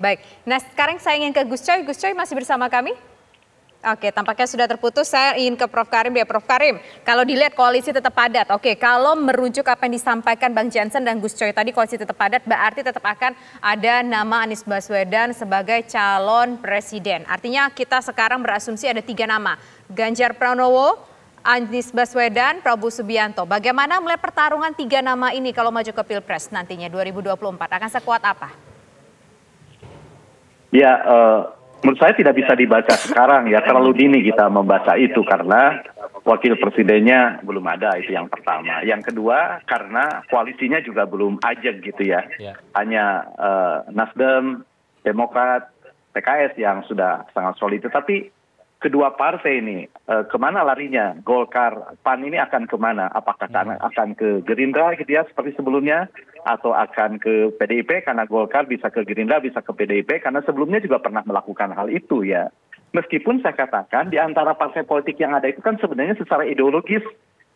Baik. Nah, sekarang saya ingin ke Gus Coy. Gus Coy masih bersama kami? Oke, tampaknya sudah terputus. Saya ingin ke Prof. Karim ya. Prof. Karim, kalau dilihat koalisi tetap padat. Oke, kalau merujuk apa yang disampaikan Bang Jansen dan Gus Coy tadi, koalisi tetap padat, berarti tetap akan ada nama Anies Baswedan sebagai calon presiden. Artinya kita sekarang berasumsi ada 3 nama. Ganjar Pranowo, Anies Baswedan, Prabowo Subianto. Bagaimana melihat pertarungan 3 nama ini kalau maju ke Pilpres nantinya 2024? Akan sekuat apa? Ya, menurut saya tidak bisa dibaca sekarang ya, terlalu dini kita membaca itu karena wakil presidennya belum ada, itu yang pertama. Yang kedua karena koalisinya juga belum ajeg gitu ya. Hanya Nasdem, Demokrat, PKS yang sudah sangat solid. Tetapi kedua partai ini kemana larinya? Golkar, PAN ini akan kemana? Apakah akan ke Gerindra gitu ya seperti sebelumnya? Atau akan ke PDIP karena Golkar bisa ke Gerindra, bisa ke PDIP karena sebelumnya juga pernah melakukan hal itu ya. Meskipun saya katakan di antara partai politik yang ada itu kan sebenarnya secara ideologis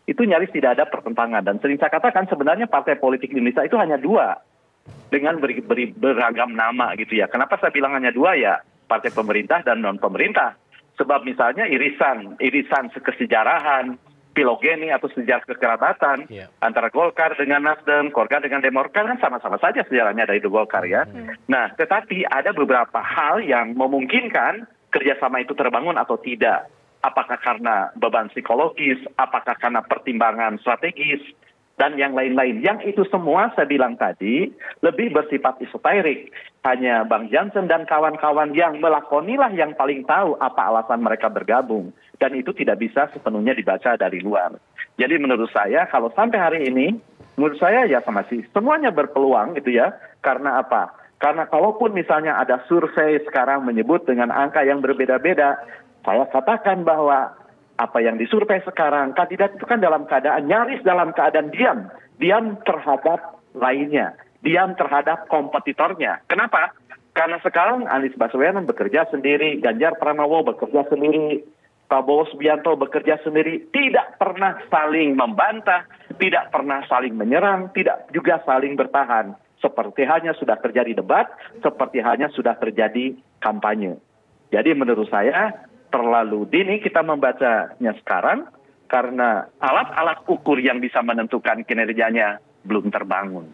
itu nyaris tidak ada pertentangan. Dan sering saya katakan sebenarnya partai politik di Indonesia itu hanya 2 dengan beragam nama gitu ya. Kenapa saya bilang hanya 2 ya? Partai pemerintah dan non pemerintah. Sebab misalnya irisan kesejarahan, filogeni atau sejarah kekerabatan antara Golkar dengan Nasdem, Golkar dengan Demokrat kan sama-sama saja sejarahnya dari Golkar ya. Nah, tetapi ada beberapa hal yang memungkinkan kerjasama itu terbangun atau tidak. Apakah karena beban psikologis, apakah karena pertimbangan strategis, dan yang lain-lain. Yang itu semua saya bilang tadi lebih bersifat esoterik. Hanya Bang Jansen dan kawan-kawan yang melakonilah yang paling tahu apa alasan mereka bergabung. Dan itu tidak bisa sepenuhnya dibaca dari luar. Jadi menurut saya kalau sampai hari ini, menurut saya ya masih semuanya berpeluang gitu ya. Karena apa? Karena kalaupun misalnya ada survei sekarang menyebut dengan angka yang berbeda-beda, saya katakan bahwa apa yang disurvei sekarang, kandidat itu kan dalam keadaan nyaris dalam keadaan diam terhadap lainnya, diam terhadap kompetitornya. Kenapa? Karena sekarang Anies Baswedan bekerja sendiri, Ganjar Pranowo bekerja sendiri, Prabowo Subianto bekerja sendiri, tidak pernah saling membantah, tidak pernah saling menyerang, tidak juga saling bertahan. Seperti halnya sudah terjadi debat, seperti halnya sudah terjadi kampanye. Jadi menurut saya terlalu dini kita membacanya sekarang karena alat-alat ukur yang bisa menentukan kinerjanya belum terbangun.